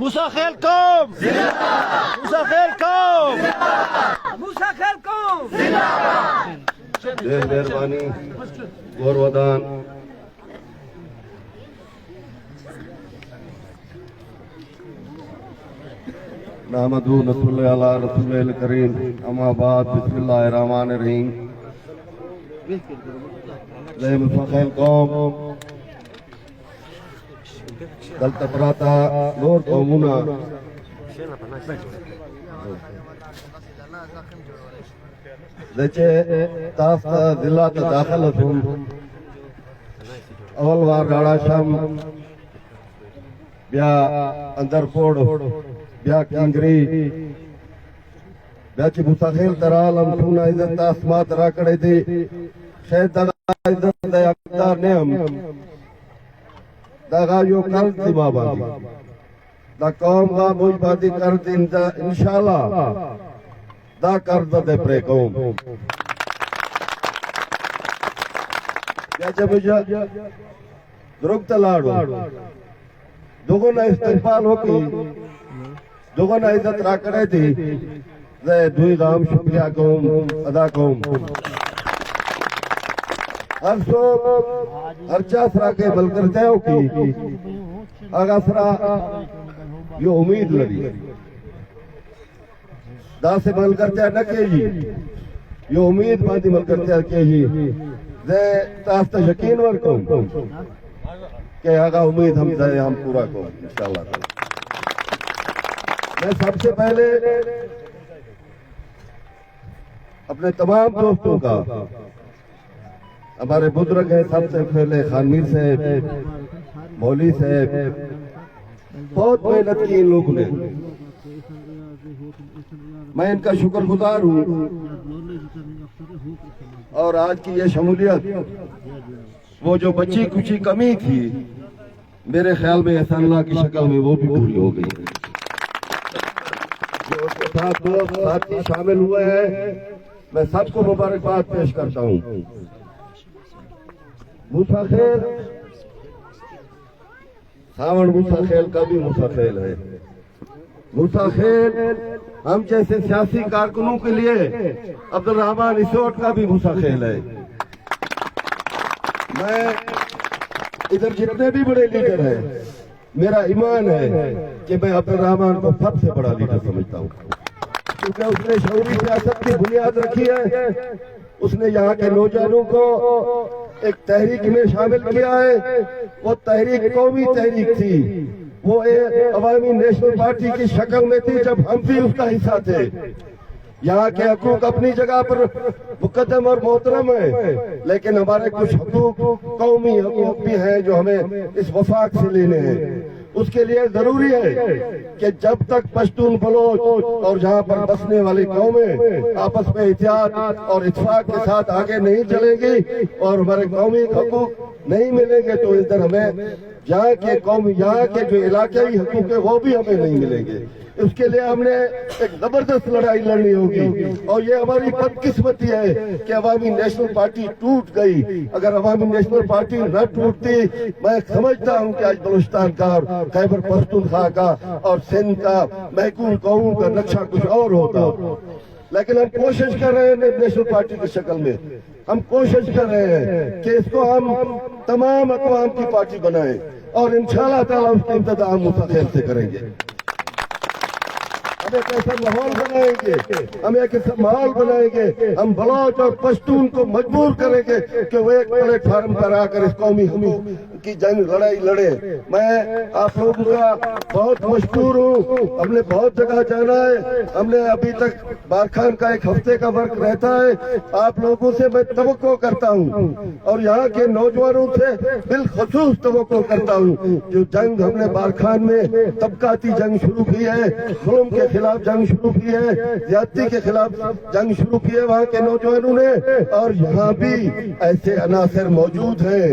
موسا خیل قوم زندہ موسا خیل قوم موسا خیل قوم ډېر مهرباني غور ودان نحمدو نصلی علی رسول الکریم اما بعد بسم اللہ الرحمن الرحیم زي مصطفى القوم دلتا براتا نور قومنا دچے تاستا دلاتا داخلتهم اول وار گاڑا شام بیا اندر پوڑ بیا کنگری بیا چی مستخیل ترالم سونا عزت تاسمات را کڑے دی شاید دا عزت دا اقدار نیم دا غایو کل دی ما باندی دا قوم غا موج باندی کر دین دا انشاءاللہ دا کرد دے پرے قوم بیا چی مجھا درگ تلاڑو دوگونا استقبال ہو کی دوگونا عزت را کرے دی زي دوی غام شکریہ قوم ادا قوم ہر سو ہر چاسرا کے بل کرتے ہو کی آگا سرا یہ امید لڑی دا سے بل کرتے ہیں نہ کہ جی یہ امید باندھی بل کرتے ہیں کہ جی زي تاستا یقین ور قوم کہ آگا امید ہم دے ہم پورا قوم انشاءاللہ میں سب سے پہلے اپنے تمام دوستوں کا ہمارے بزرگ ہیں سب سے پہلے خان میر صاحب مولوی صاحب بہت محنت کی ان لوگوں نے میں ان کا شکر گزار ہوں اور آج کی یہ شمولیت وہ جو بچی کچھی کمی تھی میرے خیال میں احسان اللہ کی شکل میں وہ بھی پوری ہو گئی جو اس کے ساتھ دوست ساتھی شامل ہوئے ہیں میں سب کو مبارکباد پیش کرتا ہوں موسا خیل ساون موسا خیل کا بھی موسا خیل ہے موسا خیل ہم جیسے سیاسی کارکنوں کے لیے عبدالرحمان اسوٹ کا بھی موسا خیل ہے میں ادھر جتنے بھی بڑے لیڈر ہیں میرا ایمان ہے کہ میں عبدالرحمان کو سب سے بڑا لیڈر سمجھتا ہوں کیونکہ اس نے شعوری سیاست کی بنیاد رکھی ہے اس نے یہاں کے نوجوانوں کو ایک تحریک میں شامل کیا ہے وہ تحریک قومی تحریک تھی وہ عوامی نیشنل پارٹی کی شکل میں تھی جب ہم بھی اس کا حصہ تھے یہاں کے حقوق اپنی جگہ پر مقدم اور محترم ہیں لیکن ہمارے کچھ حقوق قومی حقوق بھی ہیں جو ہمیں اس وفاق سے لینے ہیں اس کے لیے ضروری ہے کہ جب تک پشتون بلوچ اور جہاں پر بسنے والی قومیں آپس میں اتحاد اور اتفاق کے ساتھ آگے نہیں چلے گی اور ہمارے قومی حقوق نہیں ملیں گے تو ادھر ہمیں یہاں کے جو علاقائی حقوق ہیں وہ بھی ہمیں نہیں ملیں گے اس کے لیے ہم نے ایک زبردست لڑائی لڑنی ہوگی اور یہ ہماری بدقسمتی ہے کہ عوامی نیشنل پارٹی ٹوٹ گئی اگر عوامی نیشنل پارٹی نہ ٹوٹتی میں سمجھتا ہوں کہ آج بلوچستان کا اور خیبر پختونخوا کا اور سندھ کا محکوم قوموں کا نقشہ کچھ اور ہوتا لیکن ہم کوشش کر رہے ہیں نیشنل پارٹی کی شکل میں ہم کوشش کر رہے ہیں کہ اس کو ہم تمام اقوام کی پارٹی بنائیں اور انشاءاللہ تعالیٰ اس کی ابتدا ہم موسا خیل سے کریں گے ہم ایک ایسا ماحول بنائیں گے ہم بلوچ اور پشتون کو مجبور کریں گے کہ وہ ایک پلیٹ فارم پر آ کر اس قومی حقوق کی جنگ لڑائی لڑے میں آپ لوگوں کا بہت مشکور ہوں ہم نے بہت جگہ جانا ہے ہم نے ابھی تک بارکھان کا ایک ہفتے کا ورک رہتا ہے آپ لوگوں سے میں توقع کرتا ہوں اور یہاں کے نوجوانوں سے بالخصوص توقع کرتا ہوں جو جنگ ہم نے بارکھان میں طبقاتی جنگ شروع کی ہے ظلم کے خلاف جنگ شروع کی ہے زیادتی کے خلاف جنگ شروع کی ہے وہاں کے نوجوانوں نے اور یہاں بھی ایسے عناصر موجود ہیں